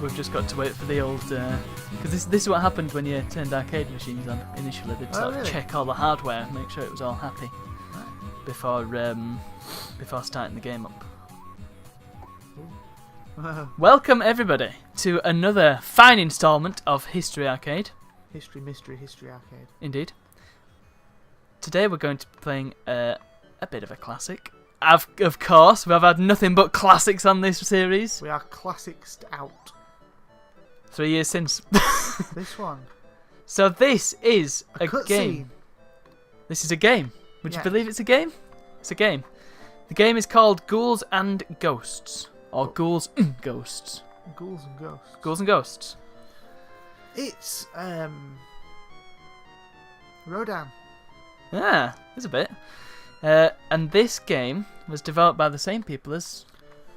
we've just got to wait for the old... Because this is what happened when you turned arcade machines on initially. They'd sort of check all the hardware, make sure it was all happy before starting the game up. Welcome everybody to another fine instalment of History Arcade. History Arcade. Indeed. Today we're going to be playing a bit of a classic. Of course, we have had nothing but classics on this series. We are classics out. 3 years since. This one. So this is a game. Scene. This is a game. Would you believe it's a game? It's a game. The game is called Ghouls and Ghosts. Or Ghouls'n Ghosts. Ghouls'n Ghosts. Ghouls and Ghosts. It's Rodan. Ah, there's a bit. And this game was developed by the same people as,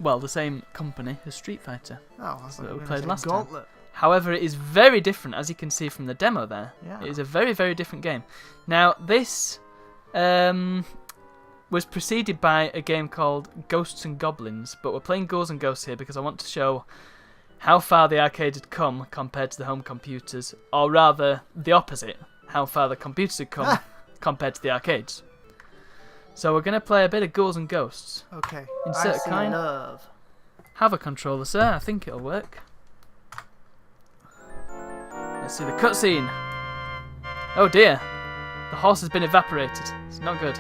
well, the same company as Street Fighter. Oh, I thought that we we played last Gauntlet. time. However, it is very different, as you can see from the demo there. Yeah. It is a very, very different game. Now, this was preceded by a game called Ghosts and Goblins, but we're playing Ghouls and Ghosts here because I want to show how far the arcade had come compared to the home computers, or rather, the opposite, how far the computers had come compared to the arcades. So we're going to play a bit of Ghouls and Ghosts. Okay. Insert I see kind. love. Have a controller, sir. I think it'll work. Let's see the cutscene. Oh dear. The horse has been evaporated. It's not good.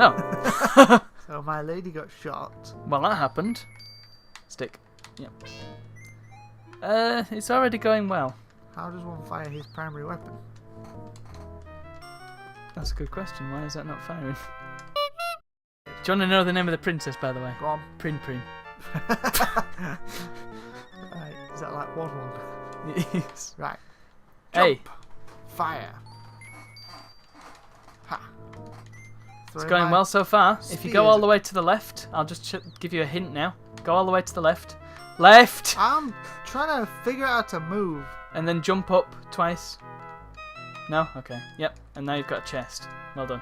Oh. So my lady got shot. Well, that happened. Stick. Yep. It's already going well. How does one fire his primary weapon? That's a good question. Why is that not firing? Do you want to know the name of the princess, by the way? Go on. Prin-prin. Right. Is that like 1-1? Yes. Right. Hey. Jump. Fire. Ha. It's going well so far. If you go all the way to the left, I'll just give you a hint now. Go all the way to the left. Left! I'm trying to figure out how to move. And then jump up twice. No? Okay. Yep. And now you've got a chest. Well done.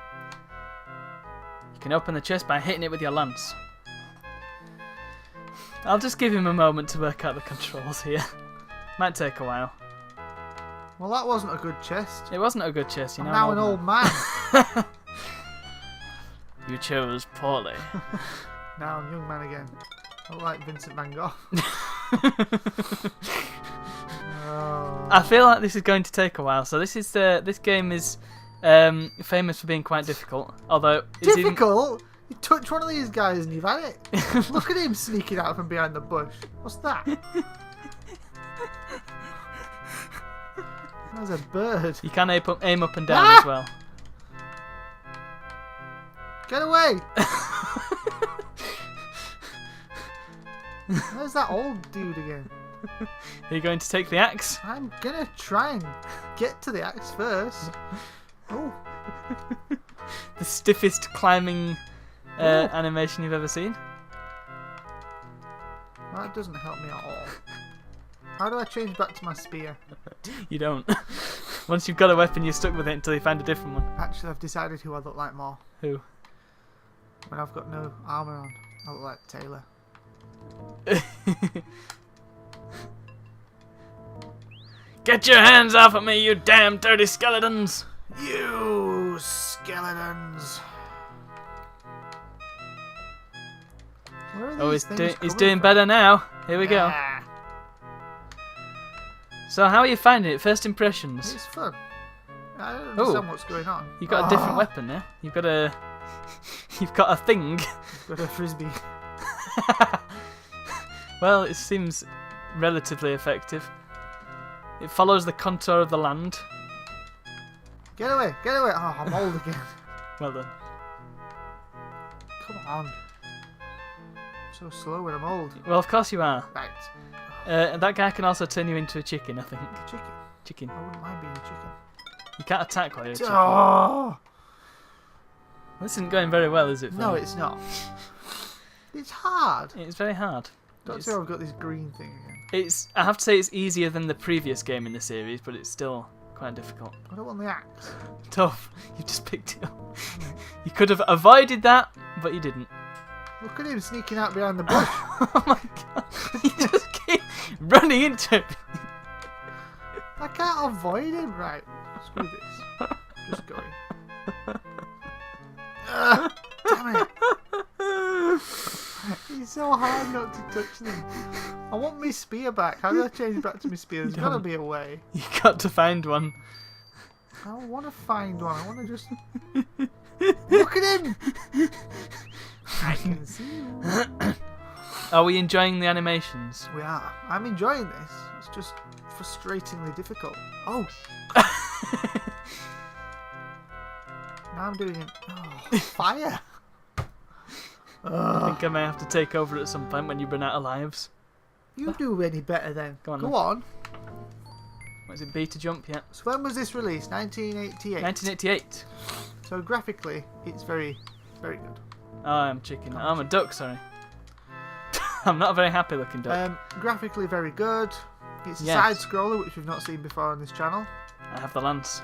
You can open the chest by hitting it with your lance. I'll just give him a moment to work out the controls here. Might take a while. Well, that wasn't a good chest. It wasn't a good chest, you know. I'm now an old man. You chose poorly. Now I'm young man again. I look like Vincent van Gogh. I feel like this is going to take a while. So this game is famous for being quite difficult. Although it's difficult? You touch one of these guys and you've had it. Look at him sneaking out from behind the bush. What's that? That's a bird. You can aim up and down as well. Get away! Where's that old dude again? Are you going to take the axe? I'm gonna try and get to the axe first. Oh. The stiffest climbing animation you've ever seen. Well, that doesn't help me at all. How do I change back to my spear? You don't. Once you've got a weapon, you're stuck with it until you find a different one. Actually, I've decided who I look like more. Who? When I've got no armour on, I look like Taylor. Get your hands off of me, you damn dirty skeletons! You skeletons! Oh, he's doing better now. Here we go. So, how are you finding it? First impressions? It's fun. I don't understand what's going on. You've got a different weapon there. You've got a... You've got a thing. I've got a frisbee. Well, it seems relatively effective. It follows the contour of the land. Get away! Get away! Oh, I'm old again. Well done. Come on. I'm so slow when I'm old. Well, of course you are. Right. That guy can also turn you into a chicken, I think. Chicken? Chicken. I wouldn't mind being a chicken. You can't attack while you're a chicken. Oh! This isn't going very well, is it? No, it's not. It's hard. It's very hard. Don't say I've got this green thing again. I have to say it's easier than the previous game in the series, but it's still quite difficult. I don't want the axe. Tough. You just picked it up. You could have avoided that, but you didn't. Look at him sneaking out behind the bush. Oh my god. You just keep running into it. I can't avoid him. Right. Screw this. Just going. Damn it. He's so hard not to touch them. I want my spear back. How do I change back to my spear? There's got to be a way. You got to find one. I don't want to find one. I want to just... Look at him! I can see you. Are we enjoying the animations? We are. I'm enjoying this. It's just frustratingly difficult. Oh! Now I'm doing it. Oh, fire! I think I may have to take over at some point when you run out of lives. You do any better then. Go on. Go on. What is it, B to jump yet? So when was this released? 1988. 1988. So graphically, it's very, very good. Oh, I'm chicken. Oh, I'm a duck, sorry. I'm not a very happy looking duck. Graphically very good. It's a Yes. side-scroller, which we've not seen before on this channel. I have the lance.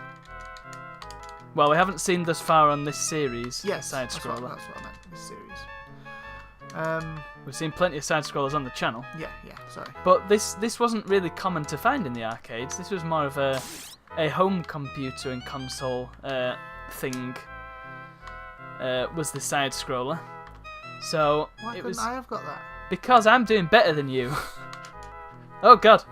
Well, we haven't seen thus far on this series. Yes, Side that's scroller. what I meant, this series. We've seen plenty of side scrollers on the channel. Yeah, sorry. But this wasn't really common to find in the arcades. This was more of a home computer and console thing. Was the side scroller. So Why it couldn't was I have got that? because I'm doing better than you. Oh god.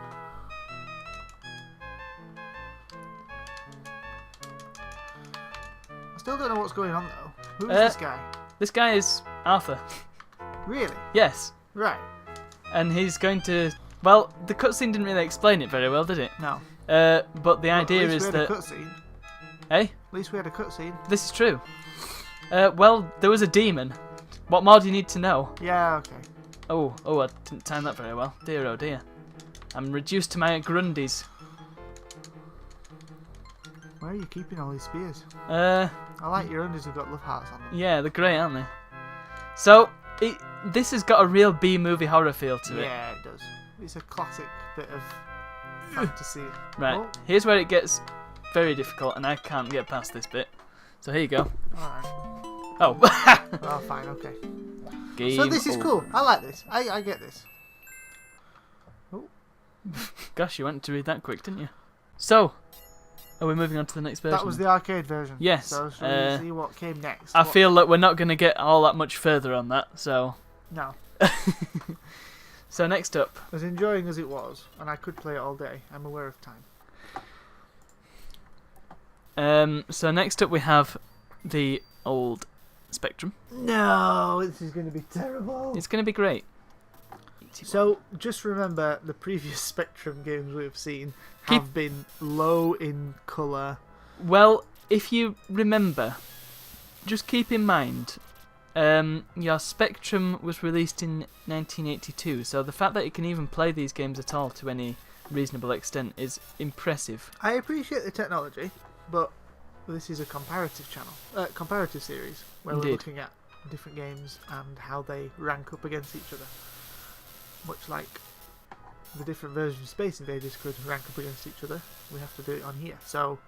I still don't know what's going on though. Who is this guy? This guy is Arthur. Really? Yes. Right. And he's going to... Well, the cutscene didn't really explain it very well, did it? No. But the idea is that... At least we had a cutscene. Eh? At least we had a cutscene. This is true. Well, there was a demon. What more do you need to know? Yeah, okay. Oh, I didn't time that very well. Dear, oh dear. I'm reduced to my grundies. Where are you keeping all these spears? Uh, I like your undies have got love hearts on them. yeah, they're great, aren't they? So, this has got a real B-movie horror feel to it. Yeah, it does. It's a classic bit of fantasy. Right, Oh, here's where it gets very difficult, and I can't get past this bit. So here you go. alright. Oh. Oh, fine, okay. Game So this is over. cool. I like this. I get this. Gosh, you went to read that quick, didn't you? So, are we moving on to the next version? That was the arcade version. Yes, So shall we see what came next? I feel that we're not going to get all that much further on that, so... No. So next up... As enjoying as it was, and I could play it all day, I'm aware of time. So next up we have the old Spectrum. No, this is going to be terrible. It's going to be great. So, just remember, the previous Spectrum games we've seen have been low in colour. Well, if you remember, just keep in mind, your Spectrum was released in 1982, so the fact that you can even play these games at all to any reasonable extent is impressive. I appreciate the technology, but this is a comparative comparative series, where Indeed. we're looking at different games and how they rank up against each other. Much like the different versions of Space Invaders could rank up against each other, we have to do it on here. So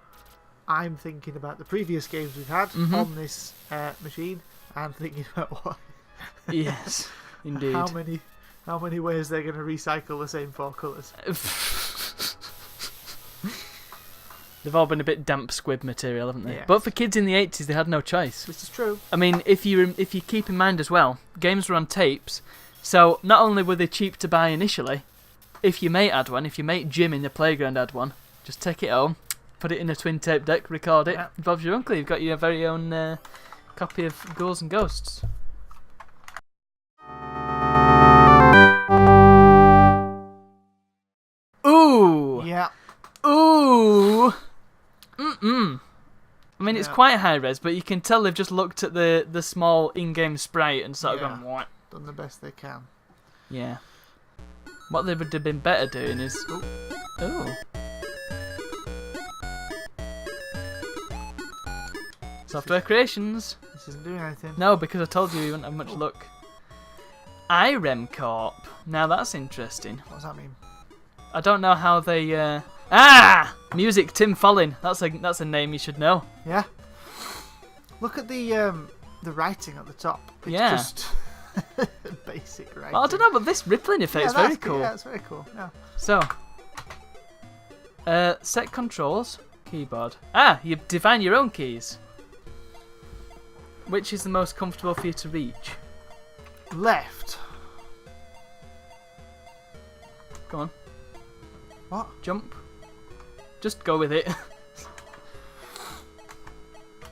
I'm thinking about the previous games we've had on this machine, and thinking about what Yes, indeed. how many ways they're going to recycle the same 4 colours. They've all been a bit damp squib material, haven't they? Yes. But for kids in the 80s, they had no choice. This is true. I mean, if you keep in mind as well, games were on tapes, so not only were they cheap to buy initially, if your mate had one, if your mate Jim in the playground had one, just take it home, put it in a twin tape deck, record it, Yeah. Bob's your uncle, you've got your very own copy of Ghouls and Ghosts. Ooh! Yeah. Ooh! Mm-mm. I mean, it's Yeah. quite high res, but you can tell they've just looked at the small in-game sprite and sort of Yeah. gone, what? Done the best they can. Yeah. What they would have been better doing is... Oh. Oh. Software Creations. This isn't doing anything. No, because I told you you wouldn't have much luck. IREM Corp. Now that's interesting. What does that mean? I don't know how they... Music, Tim Follin. That's a name you should know. Yeah. Look at the writing at the top. It's Yeah. just Basic, right? Well, I don't know, but this rippling effect is very cool. Yeah, it's very cool. Yeah. So, set controls, keyboard. You define your own keys. Which is the most comfortable for you to reach? Left. Go on. What? Jump. Just go with it.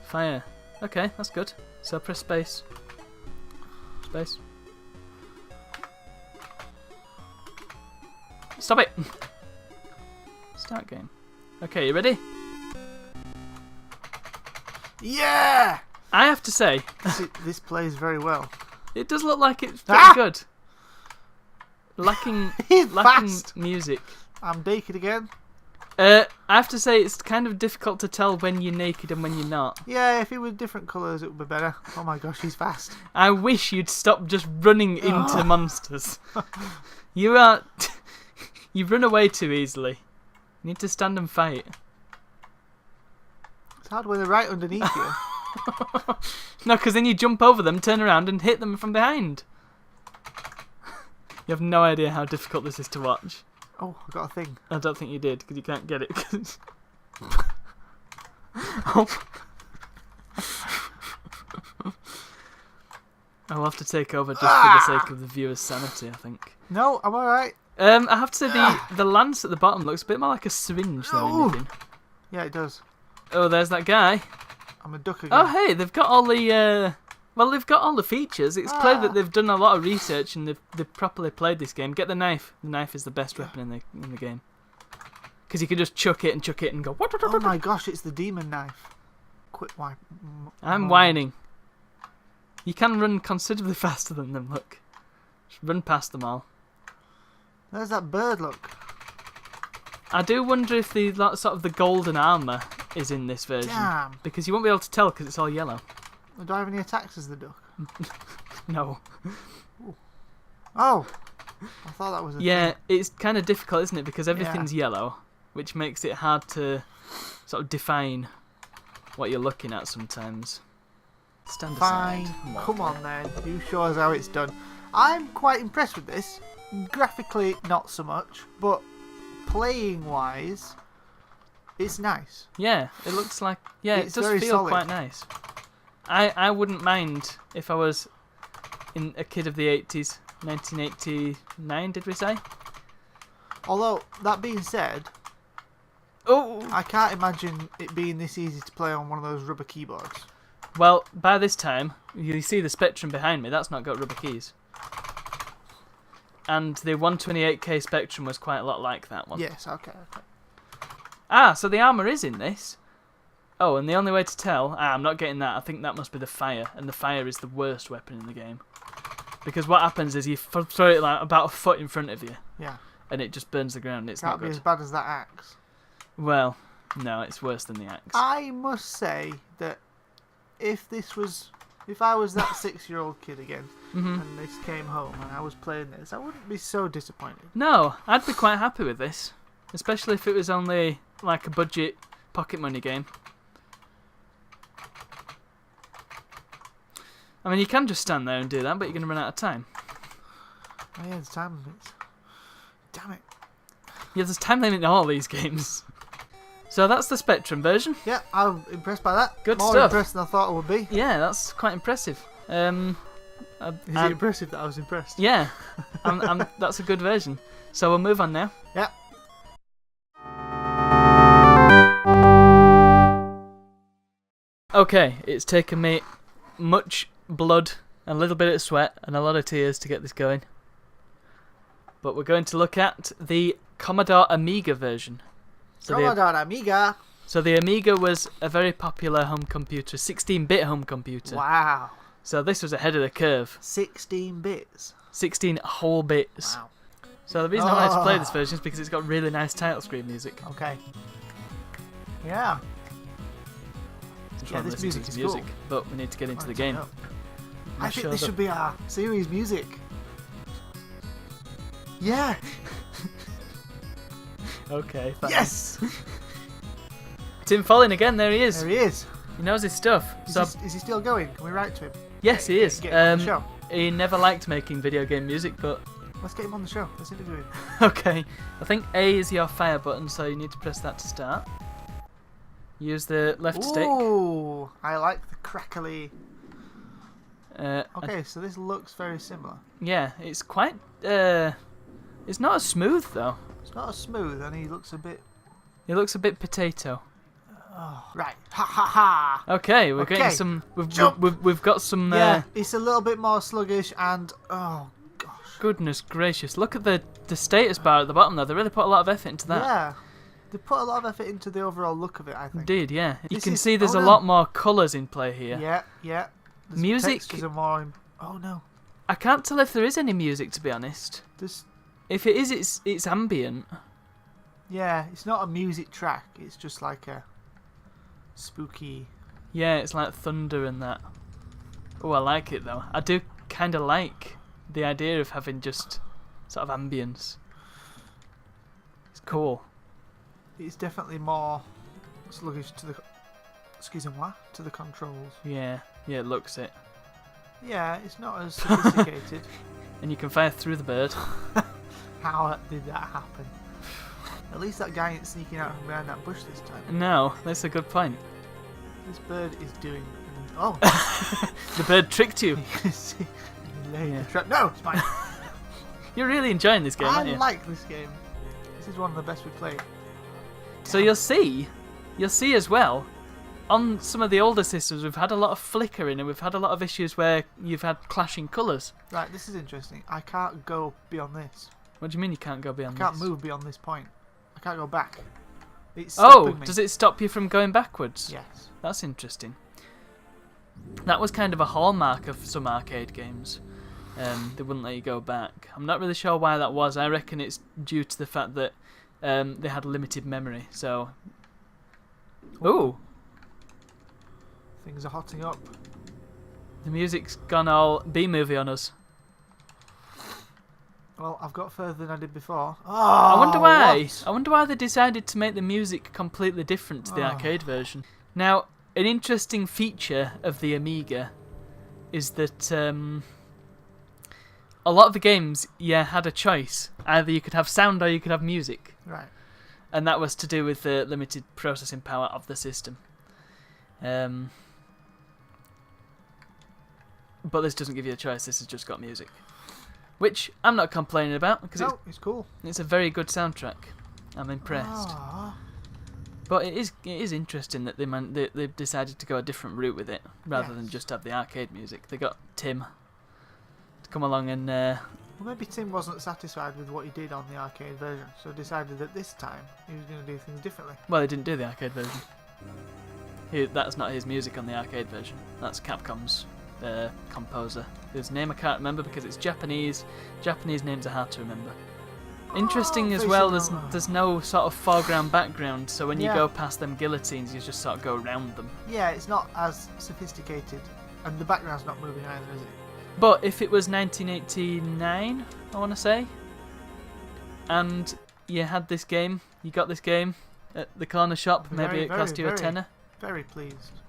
Fire. Okay, that's good. So press space. Space. Stop it! Start game. Okay, you ready? Yeah! I have to say, this plays very well. it does look like it's pretty good. Lacking Fast. music. I'm naked again. I have to say, it's kind of difficult to tell when you're naked and when you're not. Yeah, if it was different colours, it would be better. Oh my gosh, he's fast. I wish you'd stop just running into monsters. You are... you run away too easily. You need to stand and fight. It's hard when they're right underneath you. No, because then you jump over them, turn around and hit them from behind. You have no idea how difficult this is to watch. Oh, I got a thing. I don't think you did, because you can't get it. Oh. I'll have to take over just for the sake of the viewer's sanity, I think. No, I'm alright. I have to say the lance at the bottom looks a bit more like a syringe than anything. Yeah, it does. Oh, there's that guy. I'm a duck again. Oh, hey, they've got all the well, they've got all the features. It's clear that they've done a lot of research and they've properly played this game. Get the knife. The knife is the best weapon in the game. Because you can just chuck it and go. Oh my gosh, it's the demon knife. Quit whine. I'm whining. You can run considerably faster than them. Look, just run past them all. There's that bird. Look. I do wonder if the sort of the golden armour is in this version. Damn. Because you won't be able to tell because it's all yellow. Do I have any attacks as the duck? No. Ooh. Oh! I thought that was a thing. It's kind of difficult, isn't it? Because everything's yellow, which makes it hard to sort of define what you're looking at sometimes. Stand Fine. aside. Come on then. You show us how it's done. I'm quite impressed with this. Graphically, not so much. But playing-wise, it's nice. Yeah, it looks like... Yeah, It's it does very feel solid. quite nice. I wouldn't mind if I was a kid of the 80s. 1989, did we say? Although, that being said, Oh! I can't imagine it being this easy to play on one of those rubber keyboards. Well, by this time, you see the Spectrum behind me. That's not got rubber keys. And the 128K Spectrum was quite a lot like that one. Yes, okay. So the armour is in this. Oh, and the only way to tell... I'm not getting that. I think that must be the fire. And the fire is the worst weapon in the game. Because what happens is you throw it like about a foot in front of you. Yeah. And it just burns the ground. It's Can't not be good. as bad as that axe. Well, no, it's worse than the axe. I must say that if I was that 6-year-old kid again, and this came home and I was playing this, I wouldn't be so disappointed. No, I'd be quite happy with this. Especially if it was only like a budget pocket money game. I mean, you can just stand there and do that, but you're going to run out of time. Oh yeah, there's time limits. Damn it. Yeah, there's time limit in all these games. So that's the Spectrum version. Yeah, I'm impressed by that. Good More stuff. impressed than I thought it would be. Yeah, that's quite impressive. Is it impressive that I was impressed? Yeah, that's a good version. So we'll move on now. Yeah. Okay, it's taken me much blood, a little bit of sweat, and a lot of tears to get this going. But we're going to look at the Commodore Amiga version. Commodore Amiga. So the Amiga was a very popular home computer, 16-bit home computer. Wow. So this was ahead of the curve. 16 bits. 16 whole bits. Wow. So the reason I wanted to play this version is because it's got really nice title screen music. Okay. Yeah. Just Yeah, wanna this listen music to is music, cool. but we need to get into the game. I think this should be our series music. Yeah. Okay, fine. Yes. Tim Follin again, there he is. There he is. He knows his stuff. Is he still going? Can we write to him? Yes, he is. Get him on the show. he never liked making video game music, but Let's get him on the show. Let's interview him. okay. I think A is your fire button, so you need to press that to start. Use the left stick. Ooh, I like the crackly. Okay, so this looks very similar. Yeah, it's quite. It's not as smooth though. It's not as smooth, and he looks a bit. It looks a bit potato. Oh, right. Ha ha ha. Okay, we're getting some. We've got some. Yeah, it's a little bit more sluggish, and oh gosh. Goodness gracious! Look at the status bar at the bottom there. They really put a lot of effort into that. Yeah, they put a lot of effort into the overall look of it. I think. Indeed, yeah. You This can is- see there's oh, a no. lot more colours in play here. Yeah, yeah. The Music- textures are more. Oh no. I can't tell if there is any music, to be honest. This. If it is, it's ambient. Yeah, it's not a music track. It's just like a spooky. Yeah, it's like thunder and that. Oh, I like it though. I do kind of like the idea of having just sort of ambience. It's cool. It's definitely more sluggish to the. Excuse me, what? To the controls. Yeah, it looks it. Yeah, it's not as sophisticated. And you can fire through the bird. How did that happen? At least that guy ain't sneaking out from behind that bush this time. No, that's a good point. This bird is doing. Oh! The bird tricked you. You can see. He laid Yeah. the trap. No, it's mine. You're really enjoying this game, I aren't you? like this game. This is one of the best we've played. So you'll see as well, on some of the older systems we've had a lot of flickering and we've had a lot of issues where you've had clashing colours. Right, this is interesting. I can't go beyond this. What do you mean you can't go beyond I can't this? move beyond this point. I can't go back. It's Oh, stopping me. does it stop you from going backwards? Yes. That's interesting. That was kind of a hallmark of some arcade games. They wouldn't let you go back. I'm not really sure why that was. I reckon it's due to the fact that they had limited memory. So, ooh, Things are hotting up. the music's gone all B-movie on us. Well, I've got further than I did before. Oh, I wonder why. what? I wonder why they decided to make the music completely different to the arcade version. Now, an interesting feature of the Amiga is that a lot of the games, had a choice. Either you could have sound or you could have music. Right. And that was to do with the limited processing power of the system. But this doesn't give you a choice, this has just got music. Which I'm not complaining about, because No, it's cool. it's a very good soundtrack. I'm impressed. Ah. But it is interesting that they decided to go a different route with it, rather than Yes. just have the arcade music. They got Tim to come along and... Well, maybe Tim wasn't satisfied with what he did on the arcade version, so decided that this time he was going to do things differently. well, they didn't do the arcade version. That's not his music on the arcade version. That's Capcom's composer, whose name I can't remember because it's Japanese. Japanese names are hard to remember. Interesting as well, there's no sort of foreground background, so when you Yeah. go past them guillotines, you just sort of go around them. Yeah, it's not as sophisticated, and the background's not moving either, is it? But if it was 1989, I want to say, and you had this game, you got this game at the corner shop, maybe Very, it cost you a very, tenner. Very pleased.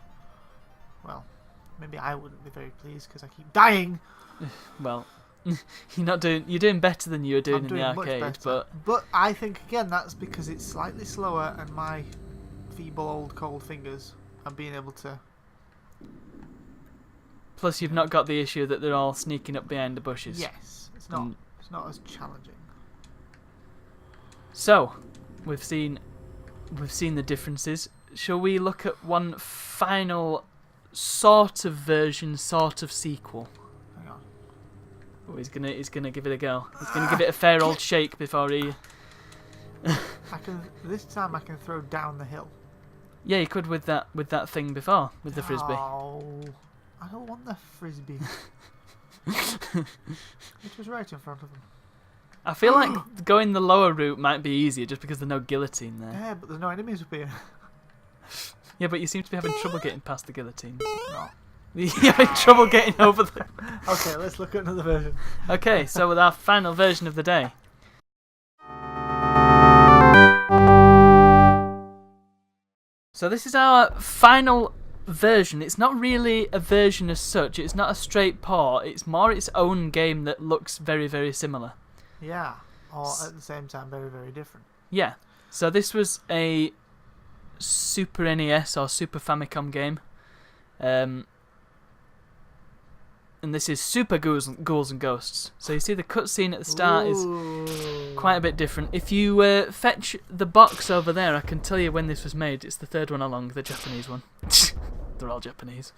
Well, maybe I wouldn't be very pleased because I keep dying. Well, you're doing better than you were doing I'm in doing the much arcade, better. But I think again that's because it's slightly slower and my feeble old cold fingers are being able to. plus you've not got the issue that they're all sneaking up behind the bushes. Yes, it's not. Mm. It's not as challenging. So, we've seen the differences. Shall we look at one final sort of version, sort of sequel? Hang on. Oh, he's gonna give it a go. He's gonna give it a fair old shake before he. This time I can throw down the hill. Yeah, you could with that thing before with the frisbee. Oh, I don't want the frisbee. It was right in front of him. I feel like going the lower route might be easier just because there's no guillotine there. Yeah, but there's no enemies up here. Yeah, but you seem to be having trouble getting past the guillotine. No. You're having trouble getting over the... Okay, let's look at another version. Okay, so with our final version of the day. So this is our final version, it's not really a version as such. It's not a straight port. It's more its own game that looks very, very similar. Yeah, or at the same time very, very different. Yeah. So this was a Super NES or Super Famicom game. And this is Super Ghouls and Ghosts. So you see the cutscene at the start is quite a bit different. If you fetch the box over there, I can tell you when this was made. It's the third one along, the Japanese one. They're all Japanese.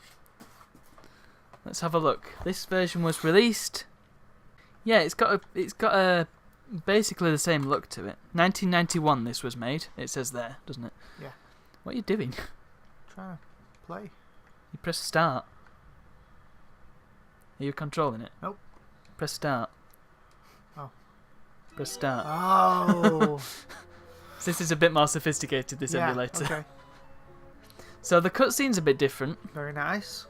Let's have a look. This version was released. Yeah, it's got a basically the same look to it. 1991 this was made. It says there, doesn't it? Yeah. What are you doing? Trying to play. You press start. Are you controlling it? Nope. Press start. Oh. Press start. Oh. So this is a bit more sophisticated, this Yeah, emulator. okay. So the cutscene's a bit different. Very nice.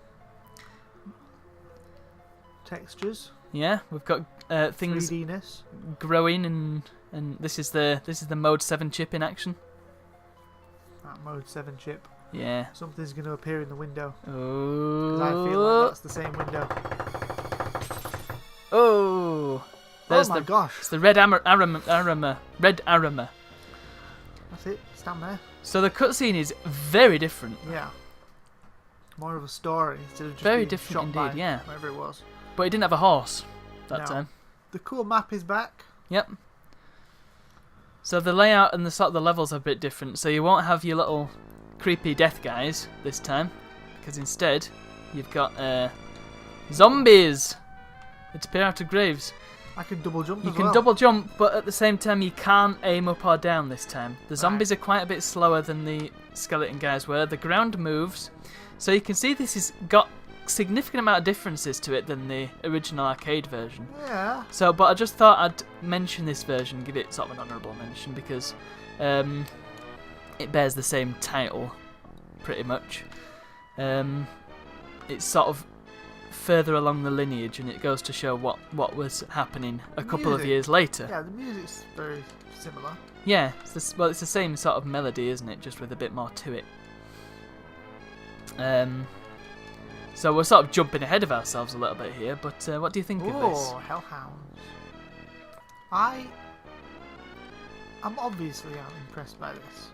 Textures. Yeah, we've got things 3D-ness. growing, and this is the Mode 7 chip in action. That Mode 7 chip. Yeah. Something's going to appear in the window. Oh. 'Cause I feel like that's the same window. Oh. There's Oh my gosh. It's the red armor. Red armor. That's it. Stand there. So the cutscene is very different. Yeah. More of a story instead of just Very being different shot indeed, by yeah. whatever it was. But it didn't have a horse that No. time. The cool map is back. Yep. So the layout and the sort of the levels are a bit different. So you won't have your little creepy death guys this time, because instead you've got zombies that appear out of graves. I can double jump You as can well. double jump, but at the same time you can't aim up or down this time. The zombies are quite a bit slower than the skeleton guys were. The ground moves, so you can see this has got significant amount of differences to it than the original arcade version. Yeah. So, but I just thought I'd mention this version, give it sort of an honourable mention, because it bears the same title, pretty much. It's sort of further along the lineage, and it goes to show what was happening a couple of years later. Yeah, the music's very similar. Yeah, it's the same sort of melody, isn't it? Just with a bit more to it. So we're sort of jumping ahead of ourselves a little bit here, but what do you think of this? Oh, hellhounds. I'm obviously impressed by this.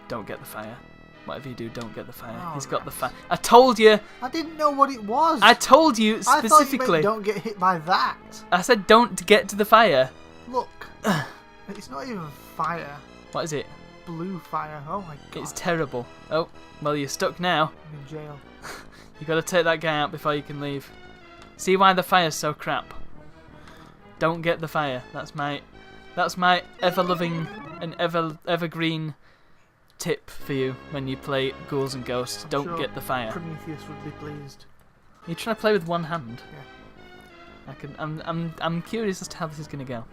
Don't get the fire. Whatever you do, don't get the fire. Oh, He's got the right. fire. I told you! I didn't know what it was. I told you I thought you specifically. meant don't get hit by that. I said don't get to the fire. Look. It's not even fire. What is it? Blue fire. Oh my god. It's terrible. Oh, well, you're stuck now. I'm in jail. You got to take that guy out before you can leave. See why the fire's so crap. Don't get the fire. That's my ever-loving and evergreen tip for you when you play Ghouls and Ghosts. I'm Don't sure get the fire. Prometheus would be pleased. You're trying to play with one hand. Yeah. I'm curious as to how this is going to go.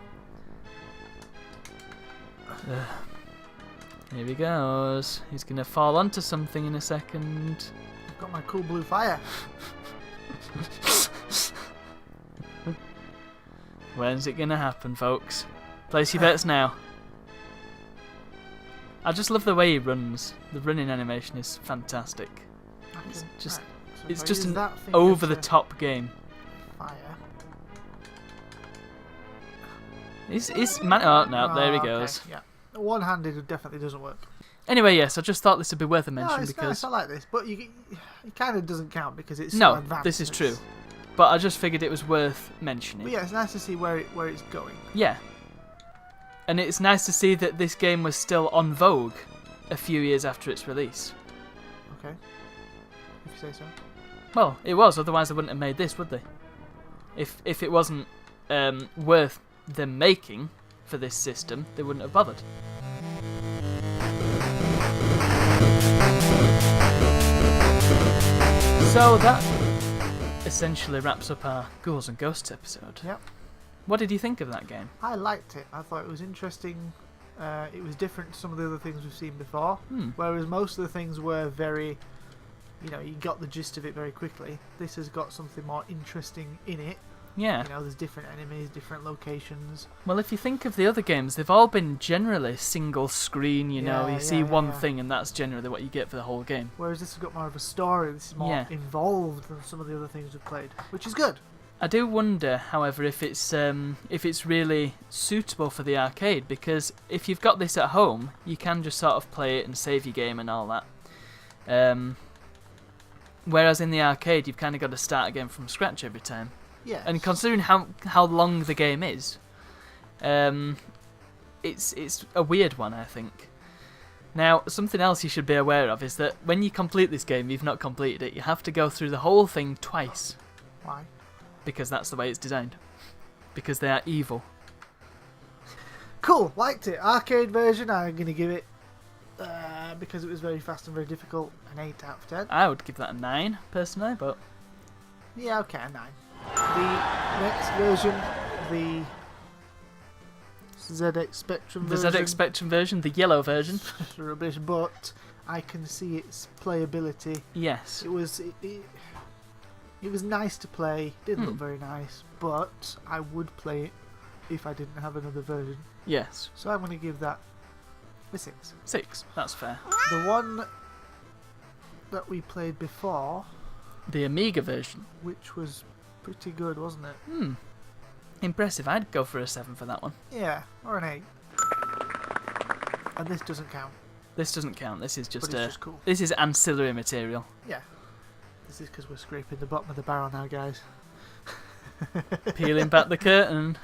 Here he goes. He's going to fall onto something in a second. I've got my cool blue fire. When's it going to happen, folks? Place your bets now. I just love the way he runs. The running animation is fantastic. It's just, Right, so it's if I just use an that finger over-the-top game. Fire. It's man. Oh no, there he Oh, okay, goes. Yeah. One-handed definitely doesn't work. Anyway, yes, I just thought this would be worth a mention No, it's because nice. I like this, but it kind of doesn't count because it's no, so advanced. this is It's- true. But I just figured it was worth mentioning. But yeah, it's nice to see where it's going. Yeah. And it's nice to see that this game was still on vogue a few years after its release. Okay. If you say so. Well, it was, otherwise they wouldn't have made this, would they? If it wasn't worth them making for this system, they wouldn't have bothered. So that essentially wraps up our Ghouls and Ghosts episode. Yep. What did you think of that game? I liked it. I thought it was interesting. It was different to some of the other things we've seen before. Whereas most of the things were very, you got the gist of it very quickly. This has got something more interesting in it. Yeah. You know, there's different enemies, different locations. Well, if you think of the other games, they've all been generally single screen, you know. You see one thing and that's generally what you get for the whole game. Whereas this has got more of a story. This is more involved than some of the other things we've played, which is good. I do wonder, however, if it's really suitable for the arcade, because if you've got this at home, you can just sort of play it and save your game and all that. Whereas in the arcade, you've kind of got to start again from scratch every time. Yeah. And considering how long the game is, it's a weird one, I think. Now, something else you should be aware of is that when you complete this game, you've not completed it. You have to go through the whole thing twice. Why? Because that's the way it's designed. Because they are evil. Cool, liked it. Arcade version, I'm going to give it, because it was very fast and very difficult, an 8 out of 10. I would give that a 9, personally, but... Yeah, okay, a 9. The next version, the ZX Spectrum version. The ZX Spectrum version, the yellow version. Rubbish, but I can see its playability. Yes. It was nice to play, didn't look very nice, but I would play it if I didn't have another version. Yes. So I'm going to give that a 6. 6, that's fair. The one that we played before... The Amiga version. Which was pretty good, wasn't it? Impressive. I'd go for a 7 for that one. Yeah, or an 8. And this doesn't count. This doesn't count. This is just, but it's just cool. This is ancillary material. Yeah. This is because we're scraping the bottom of the barrel now, guys. Peeling back the curtain.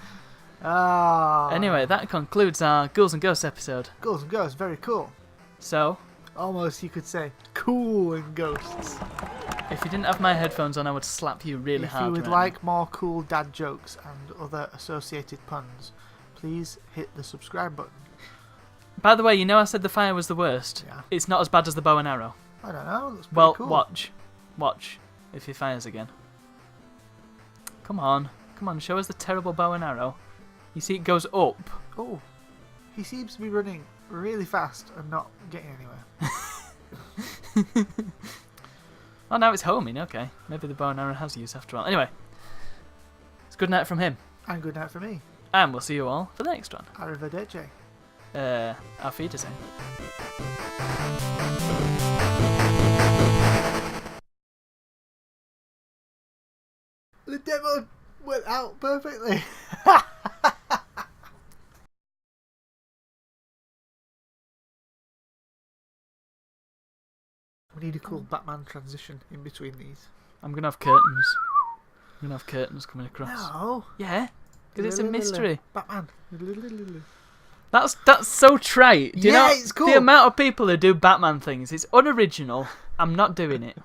Anyway, that concludes our Ghouls and Ghosts episode. Ghouls and Ghosts, very cool. So, almost you could say, cool and ghosts. If you didn't have my headphones on, I would slap you really hard. If you would like more cool dad jokes and other associated puns, please hit the subscribe button. By the way, you know I said the fire was the worst? Yeah. It's not as bad as the bow and arrow. I don't know, looks pretty well, cool. Watch if he fires again. Come on, show us the terrible bow and arrow. You see it goes up. Oh, he seems to be running really fast and not getting anywhere. Oh, now it's homing, okay. Maybe the bow and arrow has use after all. Anyway, it's good night from him. And good night for me. And we'll see you all for the next one. Arrivederci. Auf Wiedersehen. The demo went out perfectly. We need a cool Batman transition in between these. I'm going to have curtains. I'm going to have curtains coming across. No. Yeah, because it's a mystery. Batman. That's so trite. Do you know it's cool. the amount of people who do Batman things? It's unoriginal. I'm not doing it.